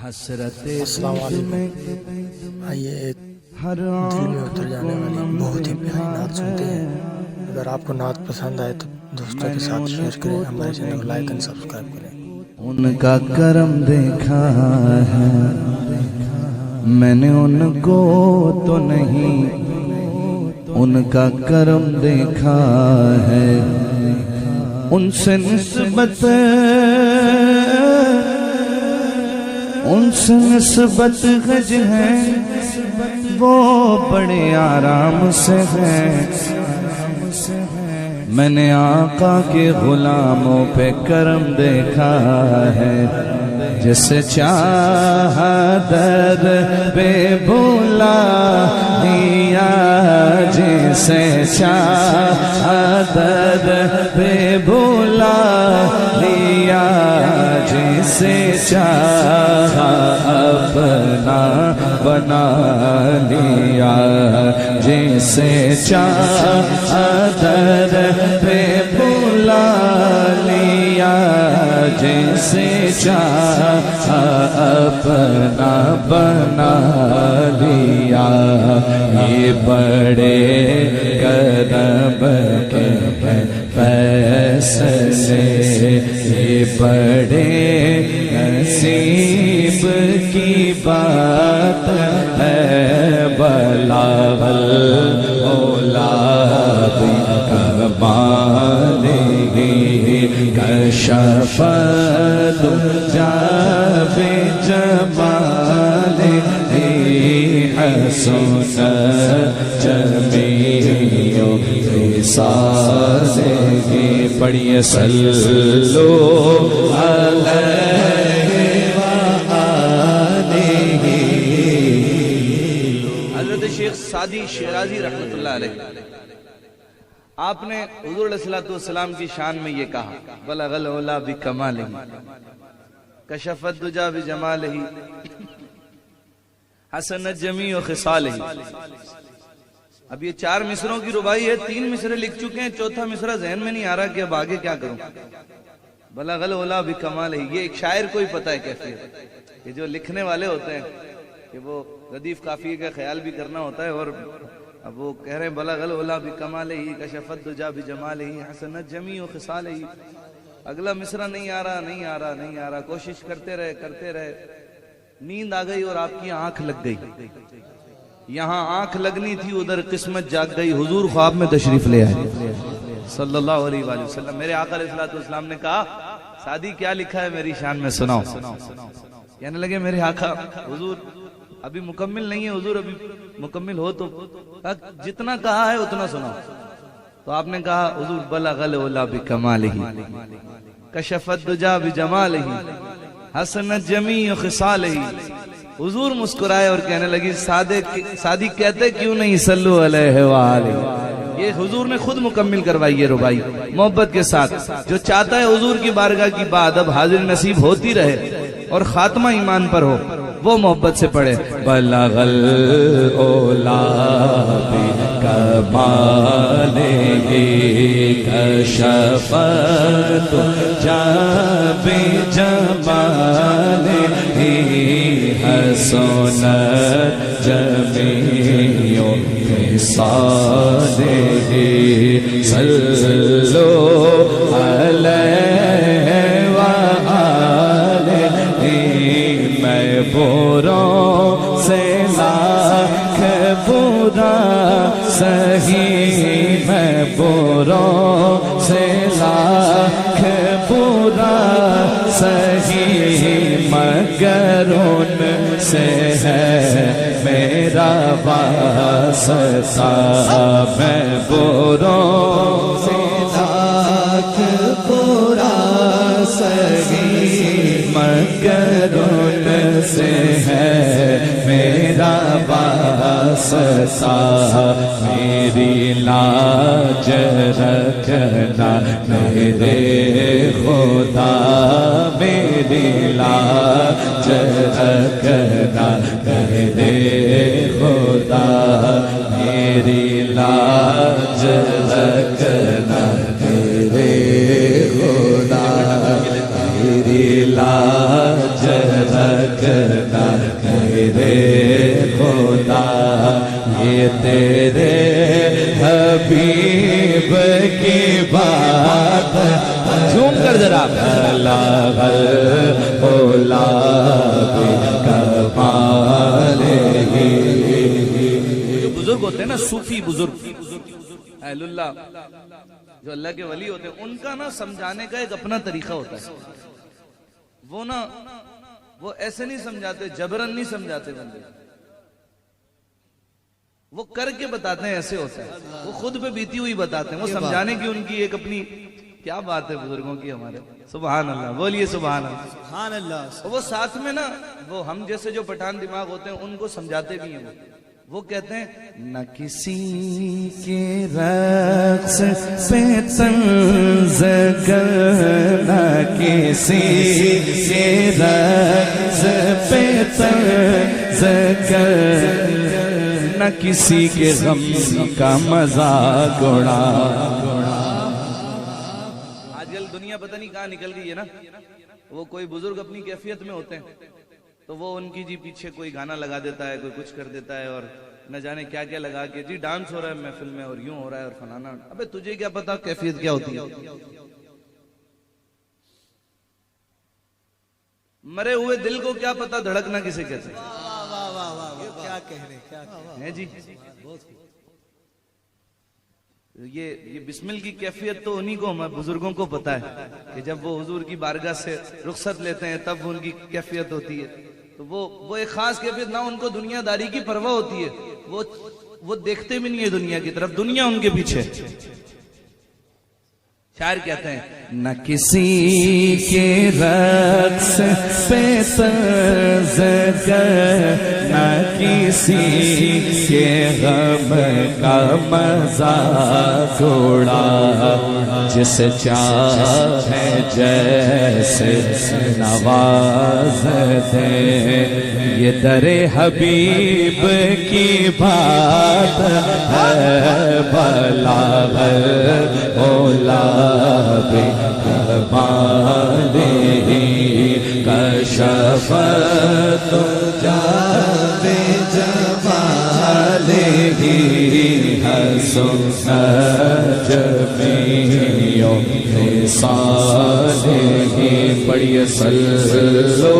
السلام علیکم۔ آئیے ایک دل میں اتر جانے والی بہت ہی پیاری نعت سنتے ہیں۔ اگر آپ کو نعت پسند آئے تو دوستوں کے ساتھ شیئر کریں، ہمارے چینل کو لائک اور سبسکرائب کریں۔ ان کا کرم دیکھا ہے میں نے، ان کو تو نہیں، ان کا کرم دیکھا ہے، ان سے نسبت غج ہے، وہ بڑے آرام سے ہے۔ میں نے آقا کے غلاموں پہ کرم دیکھا ہے، جسے چاہا در بے بولا دیا، جسے چاہا در بے بولا دیا، جسے چاہا اپنا بنا لیا، جسے چاہا در بے بولا لیا، جسے چاہا اپنا بنا لیا۔ یہ بڑے کرم کے ہیں فیصلے، یہ بڑے نصیب کی بات ہے، بلاغ الاولاد کمالہ کشف الدجی بجمالہ، حسن جمیع خصالہ۔ پڑھیے صلو علیہ وآلہ۔ حضرت شیخ سعدی شیرازی رحمۃ اللہ علیہ، آپ نے حضور علیہ السلام کی شان میں یہ کہا، بلغ العلا بکمالہ کشف الدجی بجمالہ، حسنت جمیع خصالہ۔ اب یہ 4 مصروں کی ربائی ہے، 3 مصرے لکھ چکے ہیں، چوتھا مصرہ ذہن میں نہیں آ رہا کہ اب آگے کیا کروں۔ بلغ العلا بکمالہ، یہ ایک شاعر کو ہی پتہ ہے کیفیت، یہ جو لکھنے والے ہوتے ہیں کہ وہ ردیف قافیے کا خیال بھی کرنا ہوتا ہے، اور اب وہ کہہ رہے ہیں بلغ العلا بکمالہ کشف الدجی بجمالہ حسنت جمیع خصالہ۔ اگلا مصرع نہیں آ رہا، کوشش کرتے رہے، نیند آ گئی اور آپ کی آنکھ لگ گئی۔ یہاں آنکھ لگنی تھی، ادھر قسمت جاگ گئی، حضور خواب میں تشریف لے آئے صلی اللہ علیہ وآلہ وسلم۔ میرے آقا علیہ السلام نے کہا، سعدی کیا لکھا ہے میری شان میں سناؤ۔ کہنے لگے میرے آقا حضور ابھی مکمل نہیں ہے، حضور ابھی مکمل ہو تو جتنا کہا ہے اتنا سناؤ۔ تو آپ نے کہا حضور بلغ العلا بکمالہ کشف الدجی بجمالہ حسنت جمیع خصالہ۔ حضور مسکرائے اور کہنے لگی، سعدی کہتے کیوں نہیں صلو علیہ وآلہ۔ یہ حضور نے خود مکمل کروائی یہ ربائی محبت کے ساتھ۔ جو چاہتا ہے حضور کی بارگاہ کی بات اب حاضر نصیب ہوتی رہے اور خاتمہ ایمان پر ہو، وہ محبت سے پڑھے۔ بلغ العلا بکمالہ کشف الدجی بجمالہ حسنت جمیع خصالہ۔ صلو علیہ وآلہ۔ میں بروں سے لاکھ برا سہی، میں بروں سے لاکھ برا سہی، مگر ان سے ہے میرا واسطہ۔ میں بروں سے لاکھ برا سہی، مگر ان سے ہے میرا واسطہ۔ میری لاج رکھنا میرے خدا، میری لاج رکھنا میرے خدا، میری لاج رکھنا میرے خدا، میری لاج رکھنا سجدہ میرے خدا یہ تیرے حبیب کی بات جھوم کر ذرا بلغ العلا بکمالہ جو بزرگ ہوتے ہیں نا صوفی بزرگ اہل اللہ جو اللہ کے ولی ہوتے ہیں ان کا نا سمجھانے کا ایک اپنا طریقہ ہوتا ہے وہ ایسے نہیں سمجھاتے جبرن نہیں سمجھاتے بندے وہ کر کے بتاتے ہیں ایسے ہوتا ہے وہ خود پہ بیتی ہوئی بتاتے ہیں وہ سمجھانے کی ان کی ایک اپنی کیا بات ہے بزرگوں کی ہمارے سبحان اللہ بولیے سبحان اللہ سبحان اللہ وہ ساتھ میں نا وہ ہم جیسے جو پٹھان دماغ ہوتے ہیں ان کو سمجھاتے بھی ہیں وہ کہتے ہیں نہ کسی کے رقص پہ طنز کر نہ کسی کے رقص پہ طنز کر نہ کسی کے غم کا مذاق اڑا آج کل دنیا پتہ نہیں کہاں نکل گئی ہے نا وہ کوئی بزرگ اپنی کیفیت میں ہوتے ہیں تو وہ ان کی جی پیچھے کوئی گانا لگا دیتا ہے کوئی کچھ کر دیتا ہے اور نہ جانے کیا کیا لگا کے جی ڈانس ہو رہا ہے محفل میں اور یوں ہو رہا ہے اور فلانا ابے تجھے کیا پتا کیفیت کیا ہوتی ہے مرے ہوئے دل کو کیا پتا دھڑکنا کسے کہتے ہیں کیا کہنے ہیں جی یہ بسمل کی کیفیت تو انہی کو بزرگوں کو پتا ہے کہ جب وہ حضور کی بارگاہ سے رخصت لیتے ہیں تب ان کی کیفیت ہوتی ہے تو وہ ایک خاص کیفیت نہ ان کو دنیا داری کی پرواہ ہوتی ہے وہ دیکھتے بھی نہیں ہے دنیا کی طرف دنیا ان کے پیچھے شاعر کہتے ہیں نہ کسی کے رقص پہ طنز کر نہ کسی کے غم کا مذاق اڑا جس چاہے جیسے نواز دے یہ در حبیب کی بات ہے بلغ العلا بکمالہ کشف تجا بجمالہ حسن جمیع خصالہ پڑھیے صلو